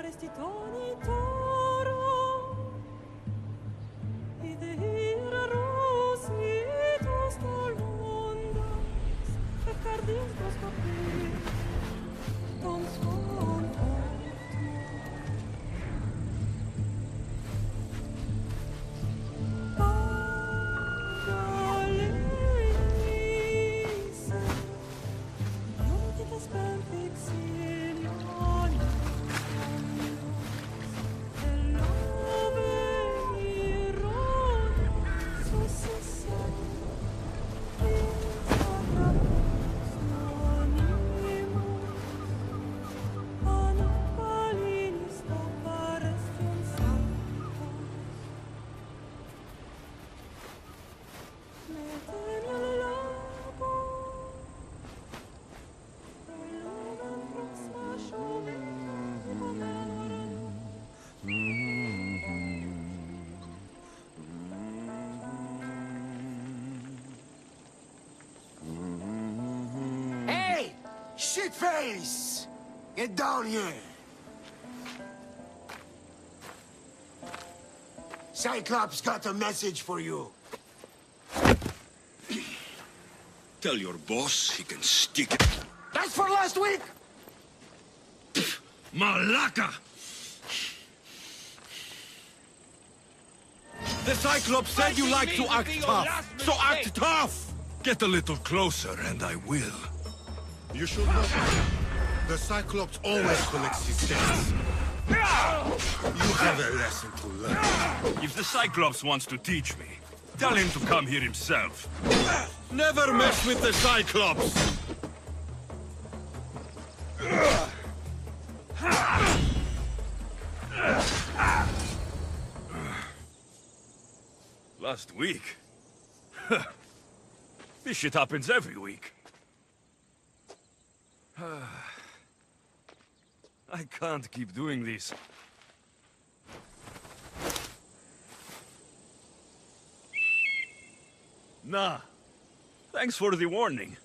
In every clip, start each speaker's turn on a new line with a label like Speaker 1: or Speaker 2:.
Speaker 1: vestitoni toro, idehira rositos colmundas, fecardins proskopir, tom skon
Speaker 2: Shitface! Get down here! Cyclops got a message for you.
Speaker 3: Tell your boss he can stick it.
Speaker 2: That's for last week!
Speaker 3: Malaka! The Cyclops said you like to act tough, so act tough! Get a little closer and I will.
Speaker 4: You should know. The Cyclops always collects his debts. You have a lesson to learn.
Speaker 3: If the Cyclops wants to teach me, tell him to come here himself.
Speaker 4: Never mess with the Cyclops!
Speaker 3: Last week? This shit happens every week. I can't keep doing this. Nah. Thanks for the warning.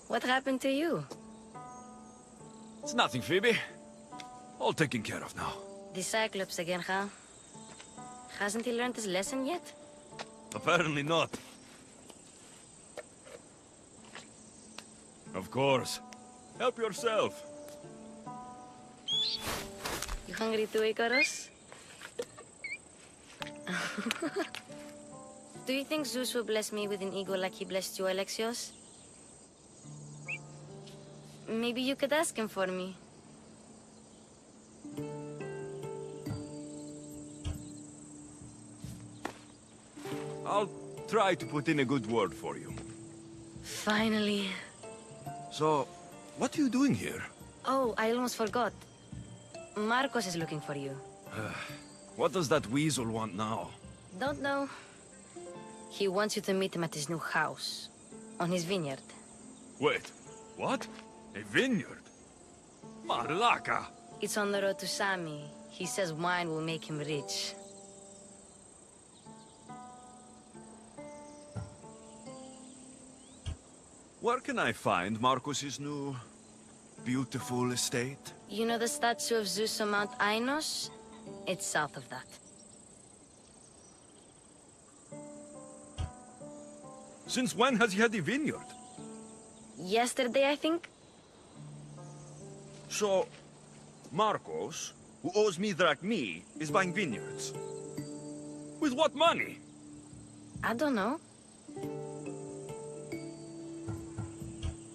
Speaker 5: What happened to you?
Speaker 3: It's nothing, Phoebe. All taken care of now.
Speaker 5: The Cyclops again, huh? Hasn't he learned his lesson yet?
Speaker 3: Apparently not. Of course. Help yourself.
Speaker 5: You hungry too, Icarus? Do you think Zeus will bless me with an ego like he blessed you, Alexios? Maybe you could ask him for me.
Speaker 3: I'll try to put in a good word for you.
Speaker 5: Finally.
Speaker 3: So, what are you doing here?
Speaker 5: Oh, I almost forgot. Marcos is looking for you.
Speaker 3: What does that weasel want now?
Speaker 5: Don't know. He wants you to meet him at his new house. On his vineyard.
Speaker 3: Wait, what? A vineyard? Malaka!
Speaker 5: It's on the road to Sami. He says wine will make him rich.
Speaker 3: Where can I find Marcos's new, beautiful estate?
Speaker 5: You know the statue of Zeus on Mount Ainos? It's south of that.
Speaker 3: Since when has he had a vineyard?
Speaker 5: Yesterday, I think?
Speaker 3: So, Marcos, who owes me drachmi, is buying vineyards. With what money?
Speaker 5: I don't know.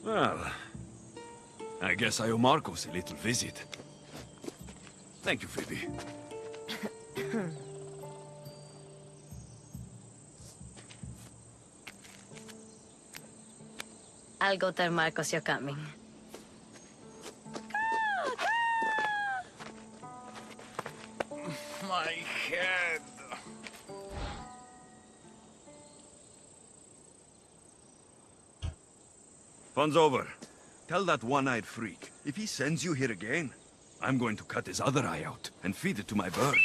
Speaker 3: Well, I guess I owe Marcos a little visit. Thank you, Phoebe.
Speaker 5: I'll go tell Marcos you're coming.
Speaker 3: My head. Fun's over. Tell that one-eyed freak, if he sends you here again, I'm going to cut his other eye out and feed it to my bird.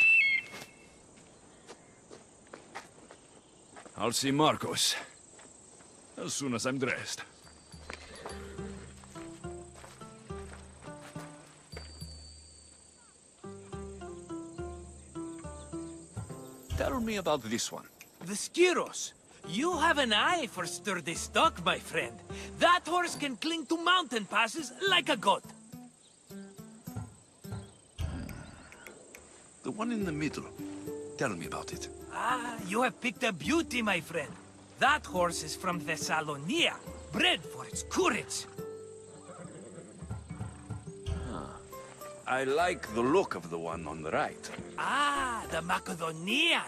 Speaker 3: I'll see Marcos as soon as I'm dressed. Tell me about this one.
Speaker 6: The Skiros. You have an eye for sturdy stock, my friend. That horse can cling to mountain passes like a goat.
Speaker 3: The one in the middle. Tell me about it.
Speaker 6: Ah, you have picked a beauty, my friend. That horse is from Thessalonia, bred for its courage.
Speaker 3: I like the look of the one on the right.
Speaker 6: Ah, the Macedonian.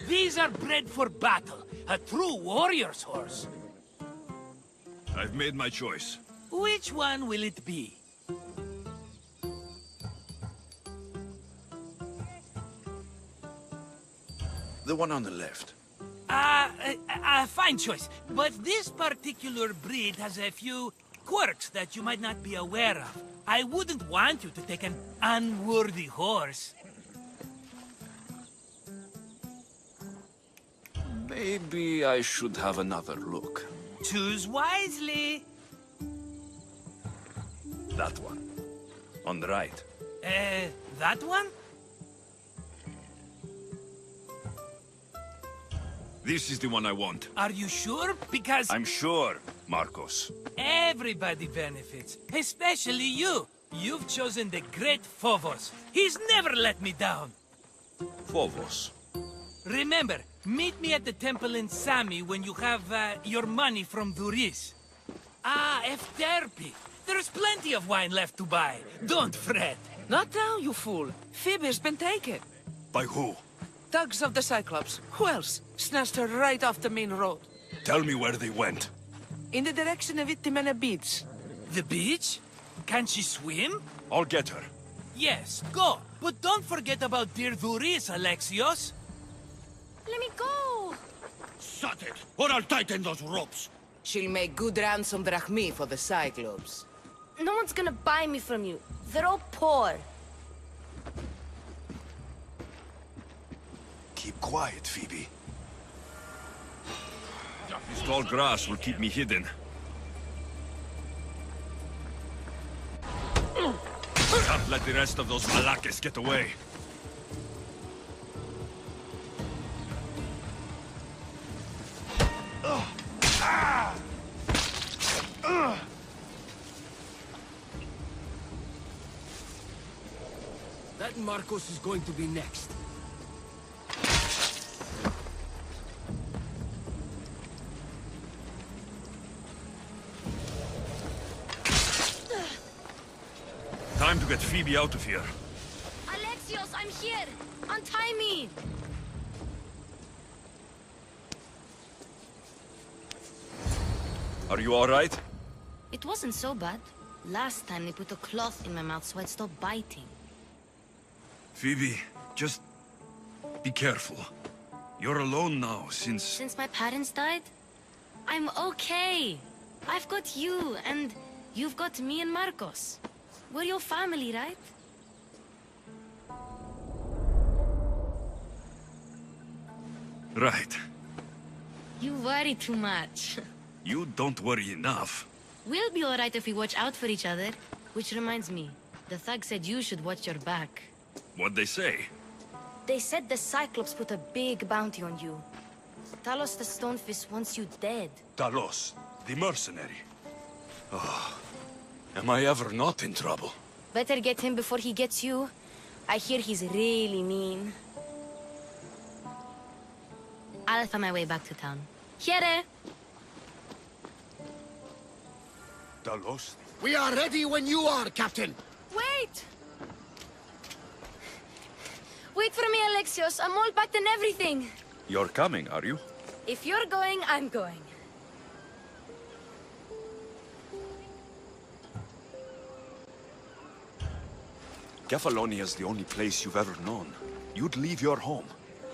Speaker 6: These are bred for battle, a true warrior's horse.
Speaker 3: I've made my choice.
Speaker 6: Which one will it be?
Speaker 3: The one on the left.
Speaker 6: Fine choice. But this particular breed has a few quirks that you might not be aware of. I wouldn't want you to take an unworthy horse.
Speaker 3: Maybe I should have another look.
Speaker 6: Choose wisely.
Speaker 3: That one. On the right.
Speaker 6: That one?
Speaker 3: This is the one I want.
Speaker 6: Are you sure? Because
Speaker 3: I'm sure, Marcos.
Speaker 6: everybody benefits, especially you. You've chosen the great Phobos. He's never let me down.
Speaker 3: Phobos.
Speaker 6: Remember, meet me at the temple in Sami when you have your money from Duris. Ah, Efterpi. There's plenty of wine left to buy. Don't fret.
Speaker 7: Not now, you fool. Phoebe's been taken.
Speaker 3: By who?
Speaker 7: Thugs of the Cyclops. Who else? Snatched her right off the main road.
Speaker 3: Tell me where they went.
Speaker 7: In the direction of Itimena Beach.
Speaker 6: The beach? Can she swim?
Speaker 3: I'll get her.
Speaker 6: Yes, go. But don't forget about dear Duris, Alexios.
Speaker 5: Let me go!
Speaker 2: Shut it, or I'll tighten those ropes.
Speaker 7: She'll make good ransom drachmi for the Cyclops.
Speaker 5: No one's gonna buy me from you. They're all poor.
Speaker 3: Keep quiet, Phoebe. This tall grass will keep me hidden. Can't let the rest of those Malakes get away.
Speaker 2: That Marcos is going to be next.
Speaker 3: Time to get Phoebe out of here.
Speaker 5: Alexios, I'm here! Untie me!
Speaker 3: Are you all right?
Speaker 5: It wasn't so bad. Last time they put a cloth in my mouth so I'd stop biting.
Speaker 3: Phoebe, just be careful. You're alone now since...
Speaker 5: Since my parents died, I'm okay. I've got you, and you've got me and Marcos. We're your family, right?
Speaker 3: Right.
Speaker 5: You worry too much.
Speaker 3: You don't worry enough.
Speaker 5: We'll be alright if we watch out for each other. Which reminds me, the thug said you should watch your back.
Speaker 3: What'd they say?
Speaker 5: They said the Cyclops put a big bounty on you. Talos the Stonefist wants you dead.
Speaker 3: Talos, the mercenary. Oh, am I ever not in trouble?
Speaker 5: Better get him before he gets you. I hear he's really mean. I'll find my way back to town. Here!
Speaker 3: Talos?
Speaker 2: We are ready when you are, Captain.
Speaker 5: Wait! Wait for me, Alexios. I'm all packed and everything.
Speaker 3: You're coming, are you?
Speaker 5: If you're going, I'm going.
Speaker 3: Kefalonia's the only place you've ever known. You'd leave your home.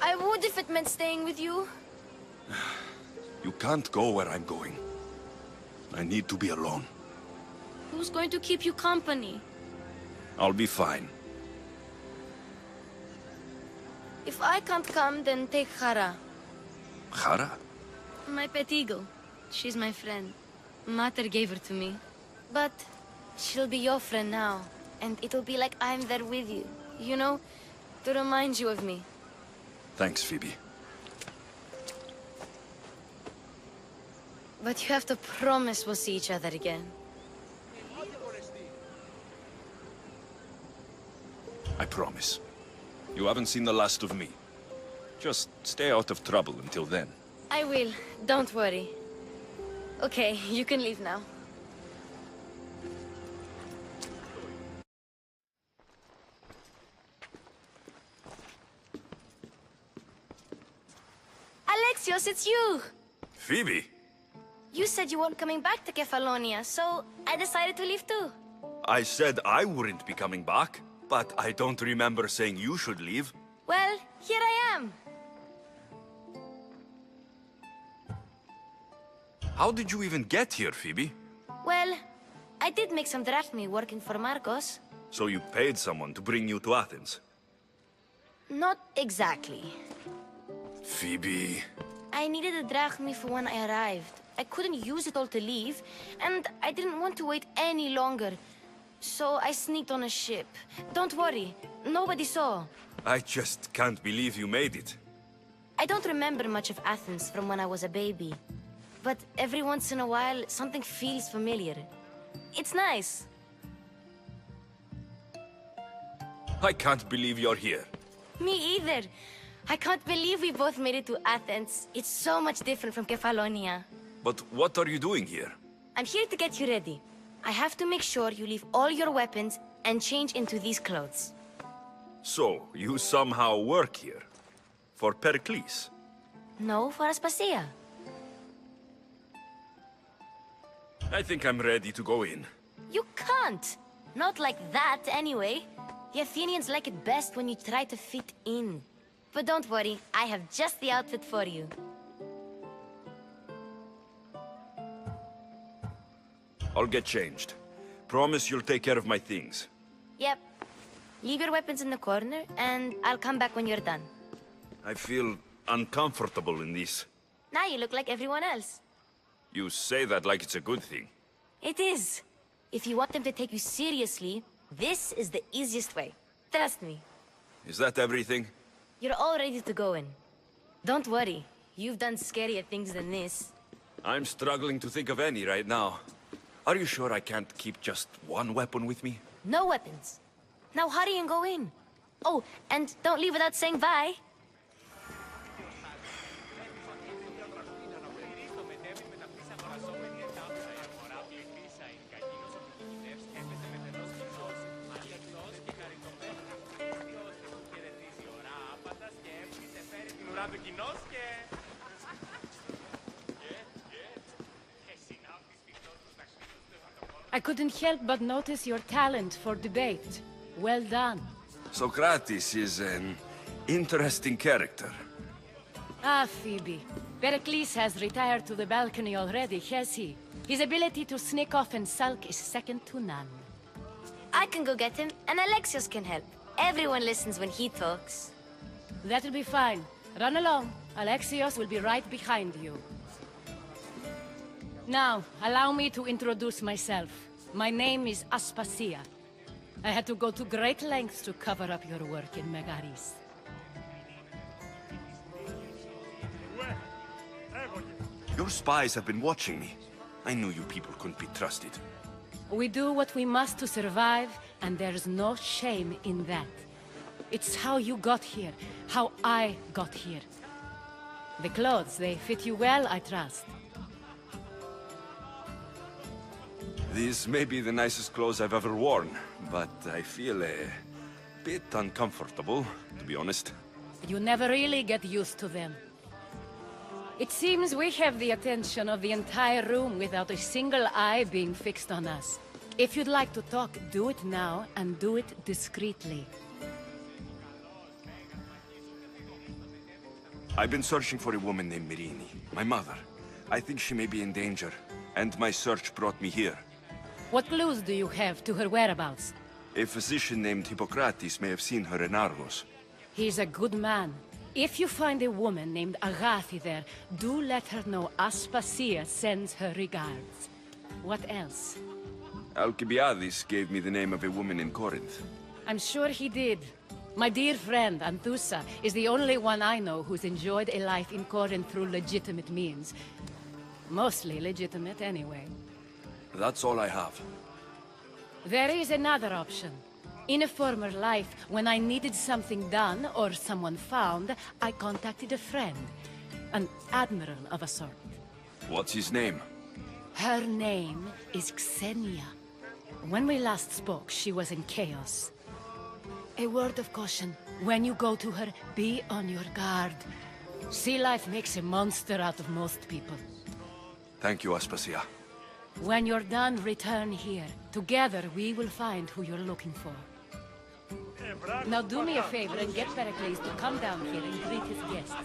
Speaker 5: I would if it meant staying with you.
Speaker 3: You can't go where I'm going. I need to be alone.
Speaker 5: Who's going to keep you company?
Speaker 3: I'll be fine.
Speaker 5: If I can't come, then take Hara.
Speaker 3: Hara?
Speaker 5: My pet eagle. She's my friend. Mater gave her to me. But she'll be your friend now. And it'll be like I'm there with you. You know? To remind you of me.
Speaker 3: Thanks, Phoebe.
Speaker 5: But you have to promise we'll see each other again.
Speaker 3: I promise. You haven't seen the last of me. Just stay out of trouble until then.
Speaker 5: I will. Don't worry. Okay, you can leave now. Alexios, it's you!
Speaker 3: Phoebe?
Speaker 5: You said you weren't coming back to Kefalonia, so I decided to leave too.
Speaker 3: I said I wouldn't be coming back, but I don't remember saying you should leave.
Speaker 5: Well, here I am.
Speaker 3: How did you even get here, Phoebe?
Speaker 5: Well, I did make some drachmi working for Marcos.
Speaker 3: So you paid someone to bring you to Athens?
Speaker 5: Not exactly.
Speaker 3: Phoebe...
Speaker 5: I needed a drachmi for when I arrived. I couldn't use it all to leave, and I didn't want to wait any longer. So I sneaked on a ship. Don't worry, nobody saw.
Speaker 3: I just can't believe you made it.
Speaker 5: I don't remember much of Athens from when I was a baby. But every once in a while, something feels familiar. It's nice.
Speaker 3: I can't believe you're here.
Speaker 5: Me either. I can't believe we both made it to Athens. It's so much different from Kefalonia.
Speaker 3: But what are you doing here?
Speaker 5: I'm here to get you ready. I have to make sure you leave all your weapons and change into these clothes.
Speaker 3: So, you somehow work here? For Pericles?
Speaker 5: No, for Aspasia.
Speaker 3: I think I'm ready to go in.
Speaker 5: You can't! Not like that, anyway. The Athenians like it best when you try to fit in. But don't worry, I have just the outfit for you.
Speaker 3: I'll get changed. Promise you'll take care of my things.
Speaker 5: Yep. Leave your weapons in the corner, and I'll come back when you're done.
Speaker 3: I feel uncomfortable in this.
Speaker 5: Now you look like everyone else.
Speaker 3: You say that like it's a good thing.
Speaker 5: It is. If you want them to take you seriously, this is the easiest way. Trust me.
Speaker 3: Is that everything?
Speaker 5: You're all ready to go in. Don't worry. You've done scarier things than this.
Speaker 3: I'm struggling to think of any right now. Are you sure I can't keep just one weapon with me?
Speaker 5: No weapons. Now hurry and go in. Oh, and don't leave without saying bye.
Speaker 8: I couldn't help but notice your talent for debate. Well done.
Speaker 3: Socrates is an interesting character.
Speaker 8: Ah, Phoebe. Pericles has retired to the balcony already, has he? His ability to sneak off and sulk is second to none.
Speaker 5: I can go get him, and Alexios can help. Everyone listens when he talks.
Speaker 8: That'll be fine. Run along. Alexios will be right behind you. Now, allow me to introduce myself. My name is Aspasia. I had to go to great lengths to cover up your work in Megaris.
Speaker 3: Your spies have been watching me. I knew you people couldn't be trusted.
Speaker 8: We do what we must to survive, and there's no shame in that. It's how you got here, how I got here. The clothes, they fit you well, I trust.
Speaker 3: These may be the nicest clothes I've ever worn, but I feel a bit uncomfortable, to be honest.
Speaker 8: You never really get used to them. It seems we have the attention of the entire room without a single eye being fixed on us. If you'd like to talk, do it now, and do it discreetly.
Speaker 3: I've been searching for a woman named Mirini, my mother. I think she may be in danger, and my search brought me here.
Speaker 8: What clues do you have to her whereabouts?
Speaker 3: A physician named Hippocrates may have seen her in Argos.
Speaker 8: He's a good man. If you find a woman named Agathi there, do let her know Aspasia sends her regards. What else?
Speaker 3: Alcibiades gave me the name of a woman in Corinth.
Speaker 8: I'm sure he did. My dear friend, Anthusa, is the only one I know who's enjoyed a life in Corinth through legitimate means. Mostly legitimate, anyway.
Speaker 3: That's all I have.
Speaker 8: There is another option. In a former life, when I needed something done or someone found, I contacted a friend. An admiral of a sort.
Speaker 3: What's his name?
Speaker 8: Her name is Xenia. When we last spoke, she was in chaos. A word of caution. When you go to her, be on your guard. Sea life makes a monster out of most people.
Speaker 3: Thank you, Aspasia.
Speaker 8: When you're done, return here. Together, we will find who you're looking for. Now do me a favor and get Pericles to come down here and greet his guests.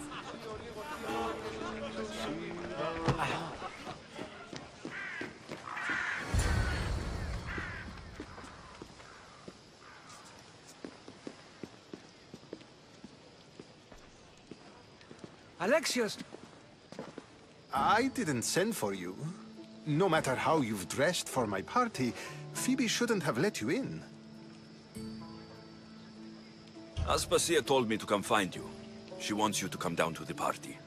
Speaker 6: Alexios!
Speaker 9: I didn't send for you. No matter how you've dressed for my party, Phoebe shouldn't have let you in.
Speaker 3: Aspasia told me to come find you. She wants you to come down to the party.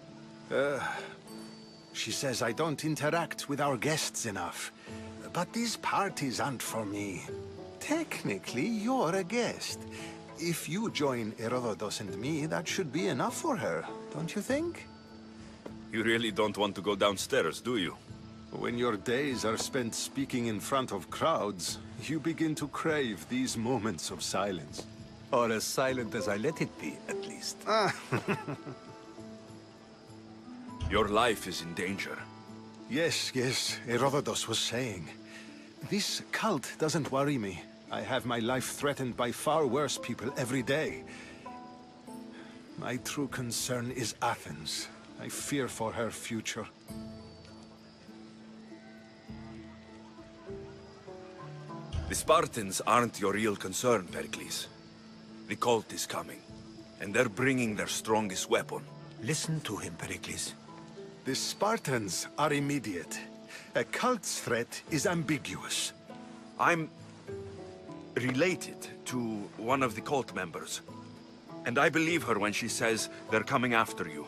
Speaker 9: She says I don't interact with our guests enough. But these parties aren't for me. Technically, you're a guest. If you join Herodotus and me, that should be enough for her, don't you think?
Speaker 3: You really don't want to go downstairs, do you?
Speaker 9: When your days are spent speaking in front of crowds, you begin to crave these moments of silence.
Speaker 10: Or as silent as I let it be, at least.
Speaker 3: Your life is in danger.
Speaker 9: Yes, Herodotus was saying. This cult doesn't worry me. I have my life threatened by far worse people every day. My true concern is Athens. I fear for her future.
Speaker 3: The Spartans aren't your real concern, Pericles. The cult is coming, and they're bringing their strongest weapon.
Speaker 10: Listen to him, Pericles.
Speaker 9: The Spartans are immediate. A cult's threat is ambiguous.
Speaker 3: I'm related to one of the cult members, and I believe her when she says they're coming after you.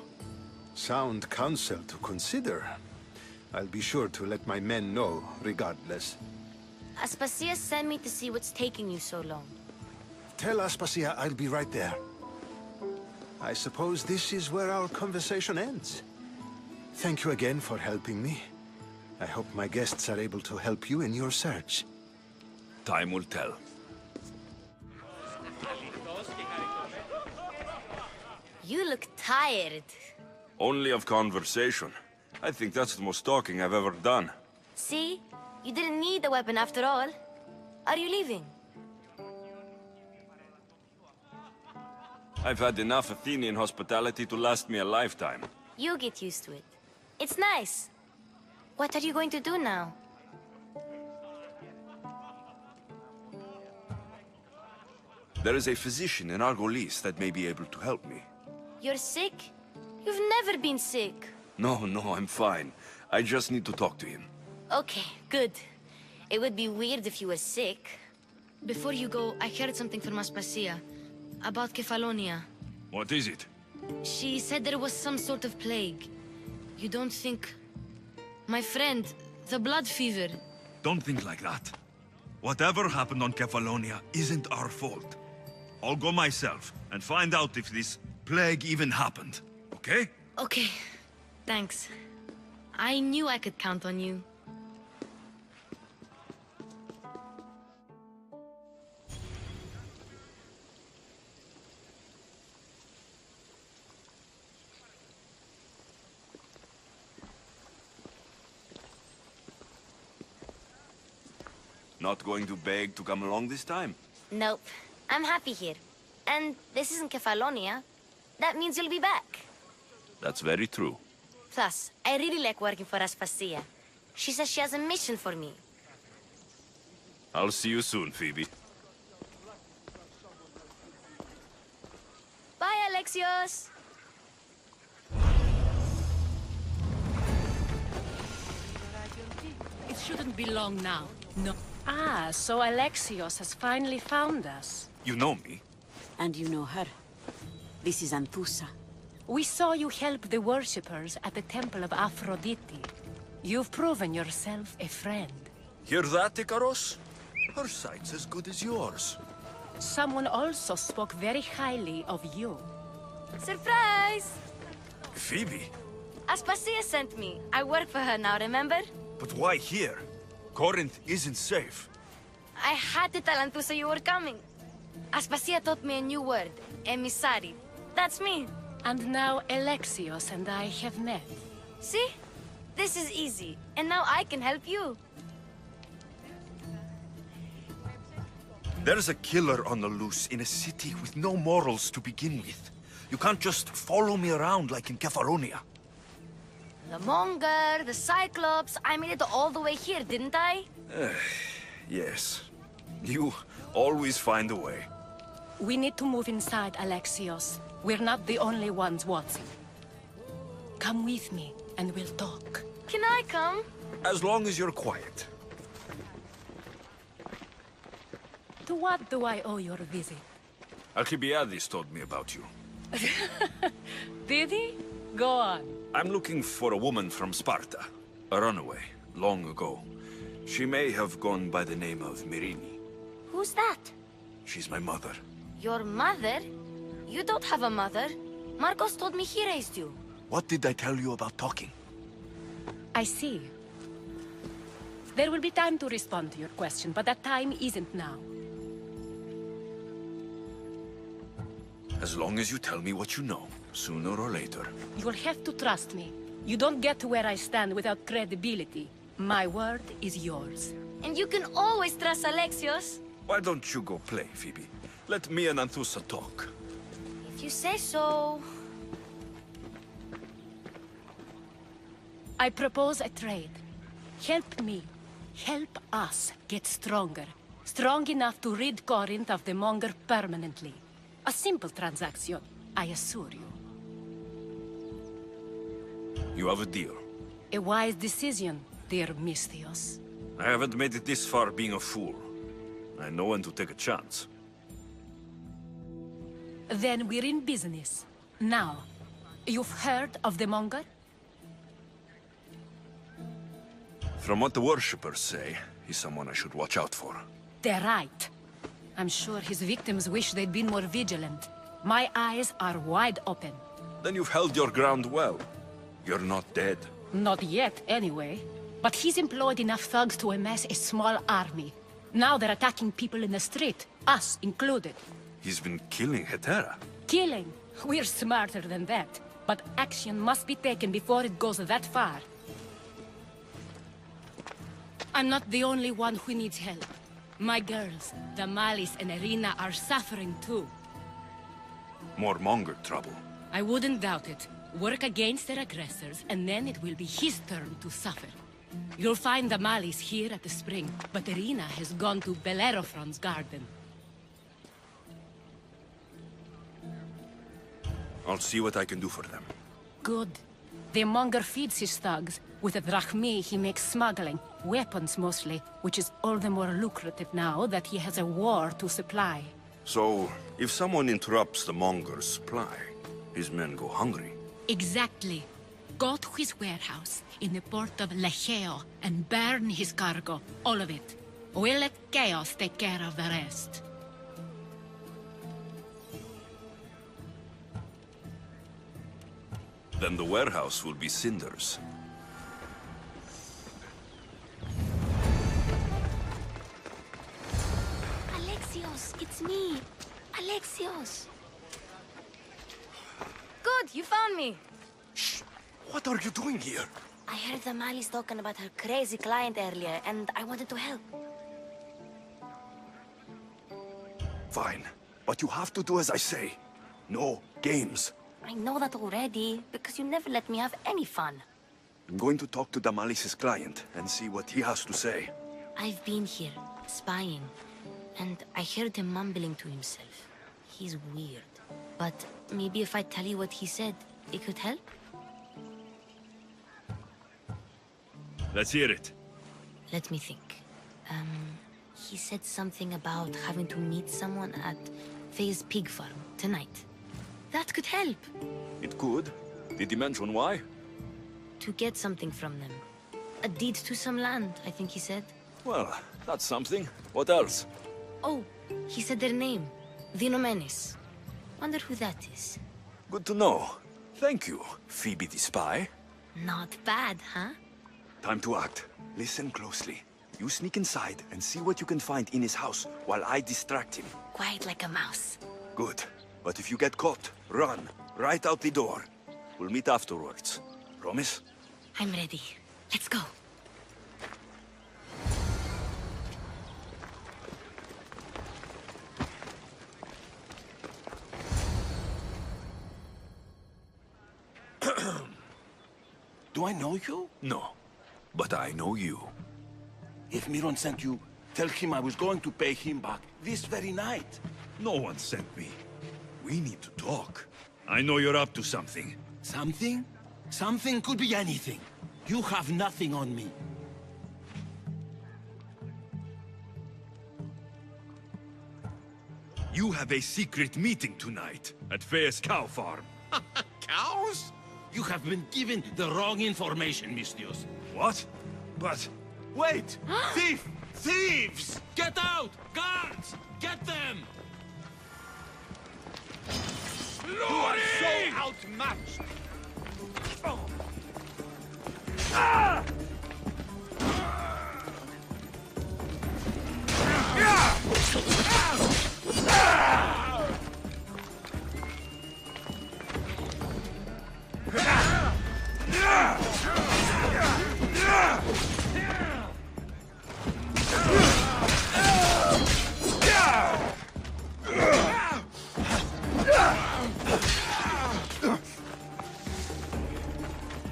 Speaker 9: Sound counsel to consider. I'll be sure to let my men know, regardless.
Speaker 5: Aspasia sent me to see what's taking you so long.
Speaker 9: Tell Aspasia I'll be right there. I suppose this is where our conversation ends. Thank you again for helping me. I hope my guests are able to help you in your search.
Speaker 3: Time will tell.
Speaker 5: You look tired.
Speaker 3: Only of conversation. I think that's the most talking I've ever done.
Speaker 5: See? You didn't need the weapon after all. Are you leaving?
Speaker 3: I've had enough Athenian hospitality to last me a lifetime.
Speaker 5: You get used to it. It's nice. What are you going to do now?
Speaker 3: There is a physician in Argolis that may be able to help me.
Speaker 5: You're sick? You've never been sick.
Speaker 3: No, I'm fine. I just need to talk to him.
Speaker 5: Okay, good. It would be weird if you were sick. Before you go, I heard something from Aspasia. About Kefalonia.
Speaker 3: What is it?
Speaker 5: She said there was some sort of plague. You don't think... My friend, the blood fever.
Speaker 3: Don't think like that. Whatever happened on Kefalonia isn't our fault. I'll go myself and find out if this plague even happened, okay?
Speaker 5: Okay, thanks. I knew I could count on you.
Speaker 3: Not going to beg to come along this time?
Speaker 5: Nope. I'm happy here. And this isn't Kefalonia. That means you'll be back.
Speaker 3: That's very true.
Speaker 5: Plus, I really like working for Aspasia. She says she has a mission for me.
Speaker 3: I'll see you soon, Phoebe.
Speaker 5: Bye, Alexios!
Speaker 8: shouldn't be long now. No. Ah, so Alexios has finally found us.
Speaker 3: You know me?
Speaker 11: And you know her. This is Anthusa.
Speaker 8: We saw you help the worshippers at the Temple of Aphrodite. You've proven yourself a friend.
Speaker 10: Hear that, Ikaros? Her sight's as good as yours.
Speaker 8: Someone also spoke very highly of you.
Speaker 5: Surprise!
Speaker 3: Phoebe?
Speaker 5: Aspasia sent me. I work for her now, remember?
Speaker 3: But why here? Corinth isn't safe.
Speaker 5: I had to tell Anthusa you were coming. Aspasia taught me a new word, emissary. That's me.
Speaker 8: And now Alexios and I have met.
Speaker 5: See? This is easy. And now I can help you.
Speaker 3: There's a killer on the loose in a city with no morals to begin with. You can't just follow me around like in Kefalonia.
Speaker 5: The Monger, the Cyclops, I made it all the way here, didn't I?
Speaker 3: Yes. You always find a way.
Speaker 8: We need to move inside, Alexios. We're not the only ones watching. Come with me, and we'll talk.
Speaker 5: Can I come?
Speaker 3: As long as you're quiet.
Speaker 8: To what do I owe your visit?
Speaker 3: Alcibiades told me about you.
Speaker 8: Did he? Go on.
Speaker 3: I'm looking for a woman from Sparta. A runaway, long ago. She may have gone by the name of Myrine.
Speaker 5: Who's that?
Speaker 3: She's my mother.
Speaker 5: Your mother? You don't have a mother. Marcos told me he raised you.
Speaker 3: What did I tell you about talking?
Speaker 8: I see. There will be time to respond to your question, but that time isn't now.
Speaker 3: As long as you tell me what you know, sooner or later.
Speaker 8: You'll have to trust me. You don't get to where I stand without credibility. My word is yours.
Speaker 5: And you can always trust Alexios.
Speaker 3: Why don't you go play, Phoebe? Let me and Anthusa talk.
Speaker 5: If you say so.
Speaker 8: I propose a trade. Help me. Help us get stronger. Strong enough to rid Corinth of the Monger permanently. A simple transaction, I assure you.
Speaker 3: You have a deal.
Speaker 8: A wise decision, dear Misthios.
Speaker 3: I haven't made it this far being a fool. I know when to take a chance.
Speaker 8: Then we're in business. Now, you've heard of the Monger?
Speaker 3: From what the worshippers say, he's someone I should watch out for.
Speaker 8: They're right. I'm sure his victims wish they'd been more vigilant. My eyes are wide open.
Speaker 3: Then you've held your ground well. You're not dead.
Speaker 8: Not yet, anyway. But he's employed enough thugs to amass a small army. Now they're attacking people in the street, us included.
Speaker 3: He's been killing Hetera.
Speaker 8: Killing? We're smarter than that. But action must be taken before it goes that far. I'm not the only one who needs help. My girls, Damalis and Irina, are suffering too.
Speaker 3: More Monger trouble.
Speaker 8: I wouldn't doubt it. Work against their aggressors, and then it will be his turn to suffer. You'll find Damalis here at the spring, but Irina has gone to Bellerophon's garden.
Speaker 3: I'll see what I can do for them.
Speaker 8: Good. The Monger feeds his thugs. With the drachmi, he makes smuggling. Weapons, mostly, which is all the more lucrative now that he has a war to supply.
Speaker 3: So, if someone interrupts the Monger's supply, his men go hungry.
Speaker 8: Exactly. Go to his warehouse in the port of Lecheo and burn his cargo, all of it. We'll let chaos take care of the rest.
Speaker 3: Then the warehouse will be cinders.
Speaker 5: Alexios, it's me. Alexios. Good, you found me.
Speaker 3: Shh! What are you doing here?
Speaker 5: I heard Damalis talking about her crazy client earlier, and I wanted to help.
Speaker 3: Fine. But you have to do as I say. No games.
Speaker 5: I know that already, because you never let me have any fun.
Speaker 3: I'm going to talk to Damalis' client and see what he has to say.
Speaker 5: I've been here, spying, and I heard him mumbling to himself. He's weird. But maybe if I tell you what he said, it could help?
Speaker 3: Let's hear it.
Speaker 5: Let me think. He said something about having to meet someone at Faye's pig farm tonight. That could help.
Speaker 12: It could. Did he mention why?
Speaker 5: To get something from them. A deed to some land, I think he said.
Speaker 12: Well, that's something. What else?
Speaker 5: Oh, he said their name. The Nomenes. Wonder who that is.
Speaker 12: Good to know. Thank you, Phoebe the spy.
Speaker 5: Not bad, huh?
Speaker 12: Time to act. Listen closely. You sneak inside and see what you can find in his house while I distract him.
Speaker 5: Quiet like a mouse.
Speaker 12: Good. But if you get caught, run. Right out the door. We'll meet afterwards. Promise?
Speaker 5: I'm ready. Let's go.
Speaker 10: Do I know you?
Speaker 12: No. But I know you.
Speaker 10: If Miron sent you, tell him I was going to pay him back this very night.
Speaker 3: No one sent me. We need to talk. I know you're up to something.
Speaker 10: Something? Something could be anything. You have nothing on me.
Speaker 3: You have a secret meeting tonight at Faye's cow farm.
Speaker 10: Cows? You have been given the wrong information, Mistios.
Speaker 3: What? But...
Speaker 10: Wait! Thief! Thieves! Get out! Guards! Get them! You are so outmatched!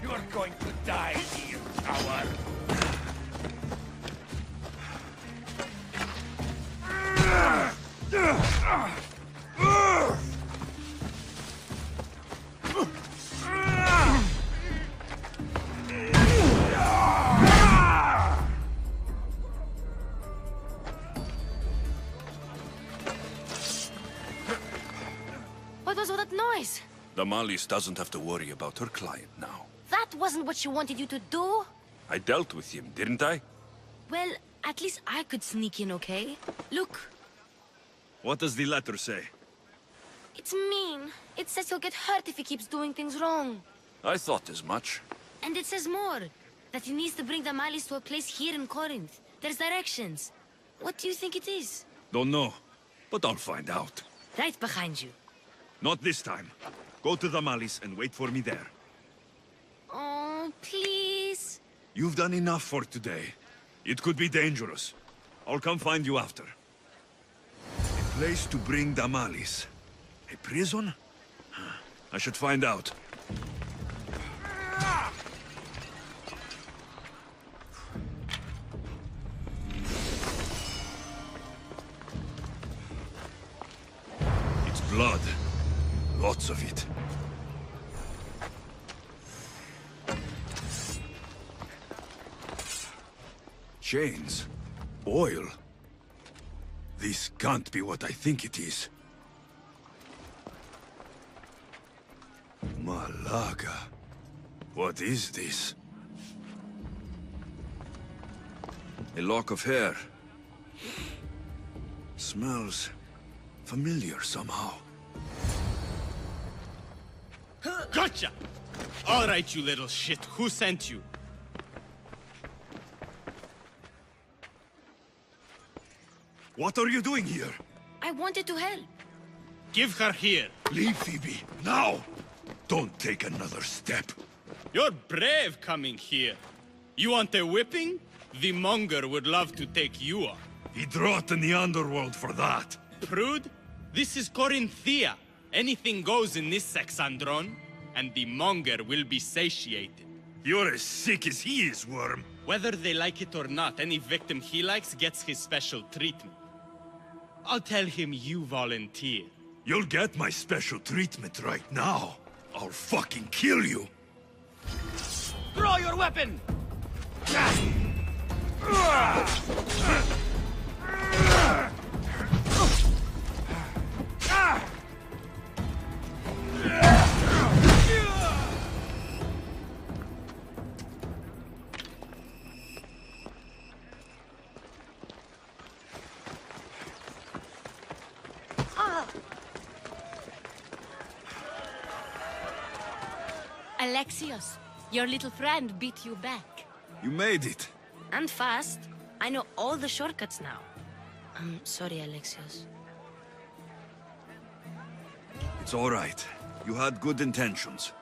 Speaker 6: You're going to die, you coward!
Speaker 5: What was all that noise?
Speaker 12: Damalis doesn't have to worry about her client now.
Speaker 5: That wasn't what she wanted you to do.
Speaker 12: I dealt with him, didn't I?
Speaker 5: Well, at least I could sneak in, okay? Look,
Speaker 3: what does the letter say?
Speaker 5: it's mean. It says he'll get hurt if he keeps doing things wrong.
Speaker 12: I thought as much.
Speaker 5: And it says more. That he needs to bring the Malis to a place here in Corinth. There's directions. What do you think it is?
Speaker 3: Don't know, but I'll find out.
Speaker 5: Right behind you.
Speaker 3: Not this time. Go to the Malis and wait for me there.
Speaker 5: Oh, please.
Speaker 3: You've done enough for today. It could be dangerous. I'll come find you after. A place to bring Damalis. A prison? I should find out. It's blood. Lots of it. Chains. Oil. This can't be what I think it is. Malaga. What is this? A lock of hair. Smells familiar somehow.
Speaker 13: Gotcha! All right, you little shit. Who sent you?
Speaker 3: What are you doing here?
Speaker 5: I wanted to help.
Speaker 13: Give her here.
Speaker 3: Leave, Phoebe, now! Don't take another step.
Speaker 13: You're brave coming here. You want a whipping? The monger would love to take you on.
Speaker 3: He'd rot in the underworld for that.
Speaker 13: Prude, this is Corinthia. Anything goes in this Sexandron, and the monger will be satiated.
Speaker 3: You're as sick as he is, Worm.
Speaker 13: Whether they like it or not, any victim he likes gets his special treatment. I'll tell him you volunteer.
Speaker 3: You'll get my special treatment right now. I'll fucking kill you.
Speaker 6: Draw your weapon!
Speaker 8: Alexios, your little friend beat you back.
Speaker 3: You made it.
Speaker 5: And fast. I know all the shortcuts now. I'm sorry, Alexios.
Speaker 3: It's all right. You had good intentions.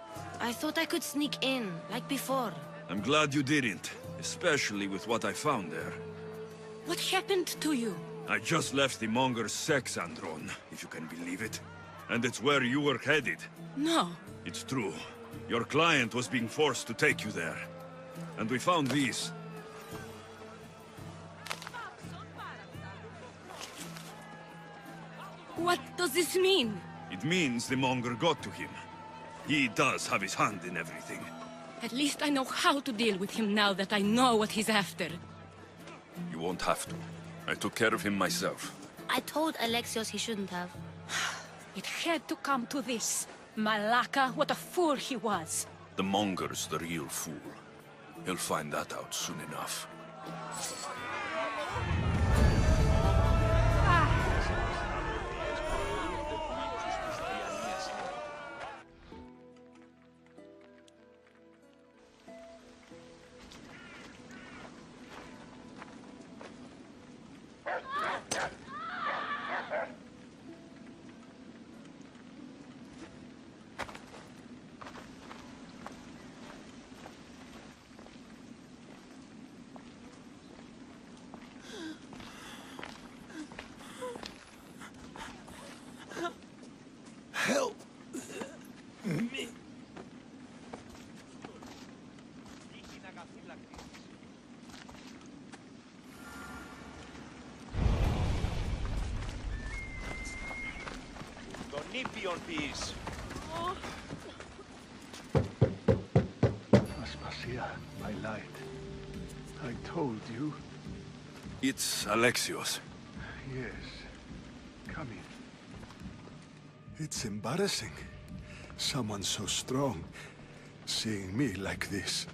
Speaker 5: I thought I could sneak in, like before.
Speaker 3: I'm glad you didn't, especially with what I found there.
Speaker 8: What happened to you?
Speaker 3: I just left the Monger's sex andron, if you can believe it. And it's where you were headed.
Speaker 8: No.
Speaker 3: It's true. Your client was being forced to take you there. And we found these.
Speaker 8: What does this mean?
Speaker 3: It means the Monger got to him. He does have his hand in everything.
Speaker 8: At least I know how to deal with him now that I know what he's after.
Speaker 3: You won't have to. I took care of him myself.
Speaker 5: I told Alexios he shouldn't have.
Speaker 8: It had to come to this. Malaka, what a fool he was.
Speaker 3: The Monger's the real fool. He'll find that out soon enough.
Speaker 9: Help me. Aspasia, my light. I told you.
Speaker 3: It's Alexios.
Speaker 9: Yes. Come in. It's embarrassing. Someone so strong, seeing me like this.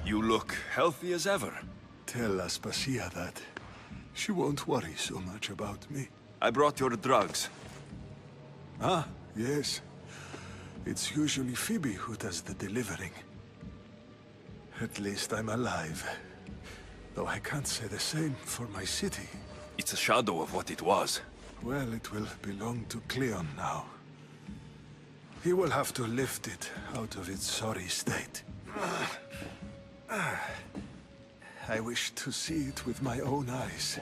Speaker 3: You look healthy as ever.
Speaker 9: Tell Aspasia that. She won't worry so much about me.
Speaker 3: I brought your drugs.
Speaker 9: Ah, yes. It's usually PHOIBE who does the delivering. At least I'm alive. Though I can't say the same for my city.
Speaker 3: It's a shadow of what it was.
Speaker 9: Well, it will belong to Cleon now. He will have to lift it out of its sorry state. I wish to see it with my own eyes.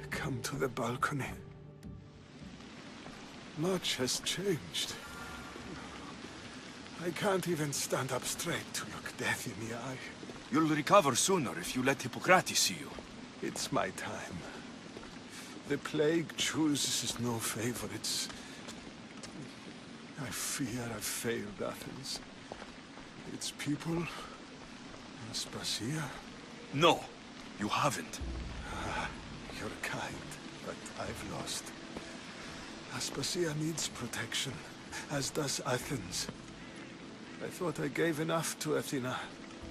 Speaker 9: Come to the balcony. Much has changed. I can't even stand up straight to look death in the eye.
Speaker 3: You'll recover sooner if you let Hippocrates see you.
Speaker 9: It's my time. The plague chooses no favorites. I fear I've failed Athens. Its people... Aspasia?
Speaker 3: No, you haven't.
Speaker 9: You're kind, but I've lost. Aspasia needs protection, as does Athens. I thought I gave enough to Athena,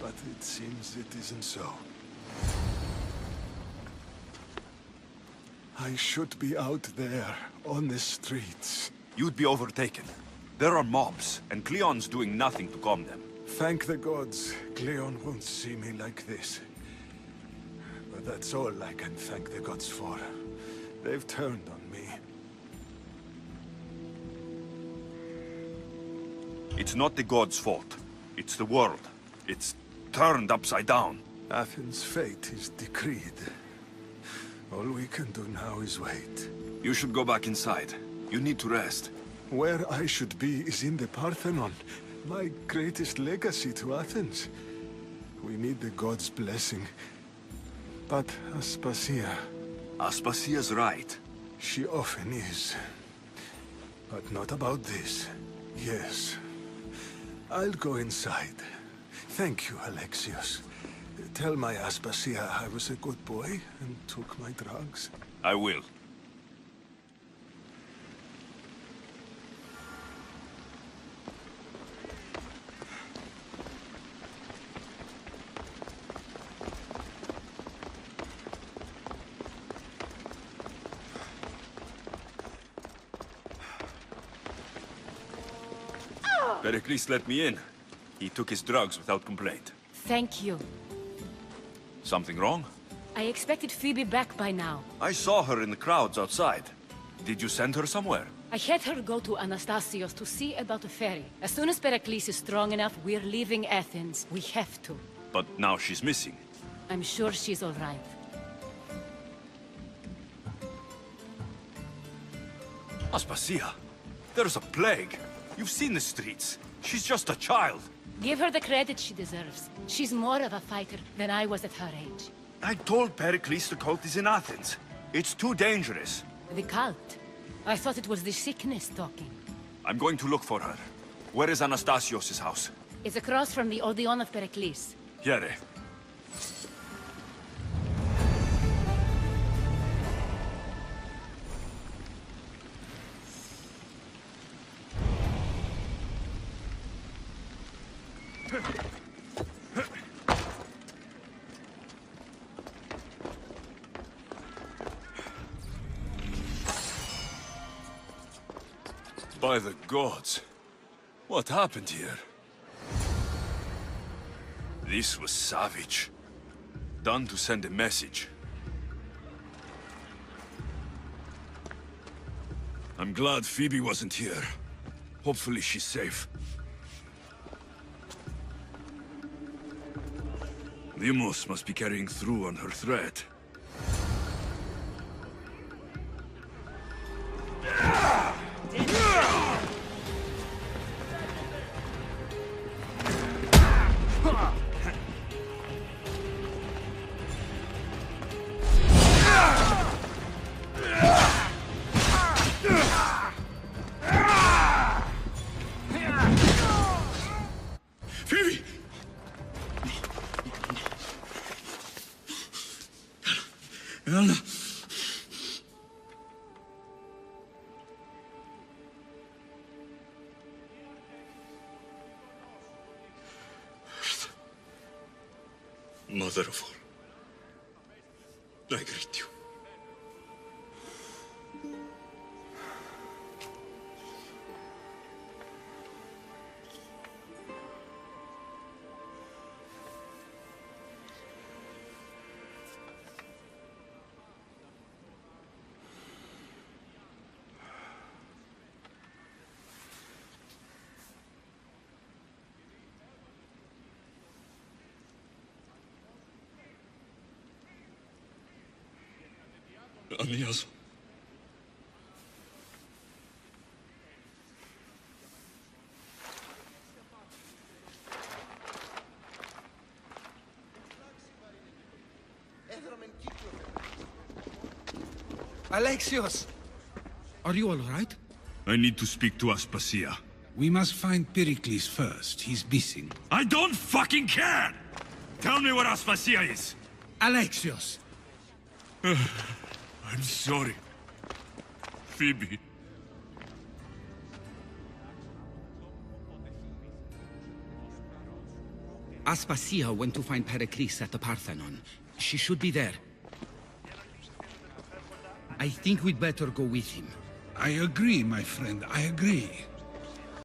Speaker 9: but it seems it isn't so. I should be out there, on the streets.
Speaker 3: You'd be overtaken. There are mobs, and Cleon's doing nothing to calm them.
Speaker 9: Thank the gods, Cleon won't see me like this. But that's all I can thank the gods for. They've turned on me.
Speaker 3: It's not the gods' fault. It's the world. It's turned upside down.
Speaker 9: Athens' fate is decreed. All we can do now is wait.
Speaker 3: You should go back inside. You need to rest.
Speaker 9: Where I should be is in the Parthenon. My greatest legacy to Athens. We need the gods' blessing. But Aspasia...
Speaker 3: Aspasia's right.
Speaker 9: She often is. But not about this. Yes. I'll go inside. Thank you, Alexios. Tell my Aspasia I was a good boy and took my drugs.
Speaker 3: I will. Pericles let me in. He took his drugs without complaint.
Speaker 8: Thank you.
Speaker 3: Something wrong?
Speaker 8: I expected Phoebe back by now.
Speaker 3: I saw her in the crowds outside. Did you send her somewhere?
Speaker 8: I had her go to Anastasios to see about the ferry. As soon as Pericles is strong enough, we're leaving Athens. We have to.
Speaker 3: But now she's missing.
Speaker 8: I'm sure she's all right.
Speaker 3: Aspasia, there's a plague. You've seen the streets. She's just a child.
Speaker 8: Give her the credit she deserves. She's more of a fighter than I was at her age.
Speaker 3: I told Pericles the cult is in Athens. It's too dangerous.
Speaker 8: The cult? I thought it was the sickness talking.
Speaker 3: I'm going to look for her. Where is Anastasios' house?
Speaker 8: It's across from the Odeon of Pericles.
Speaker 3: Here. By the gods, what happened here? This was savage. Done to send a message. I'm glad Phoebe wasn't here. Hopefully she's safe. Deimos must be carrying through on her threat. Phoebe! Elena! Mother of all, I greet you. Anias.
Speaker 14: Alexios! Are you all right?
Speaker 3: I need to speak to Aspasia.
Speaker 14: We must find Pericles first. He's missing.
Speaker 3: I don't fucking care! Tell me where Aspasia is!
Speaker 14: Alexios!
Speaker 3: I'm sorry. Phoebe.
Speaker 14: Aspasia went to find Pericles at the Parthenon. She should be there. I think we'd better go with him. I agree, my friend. I agree.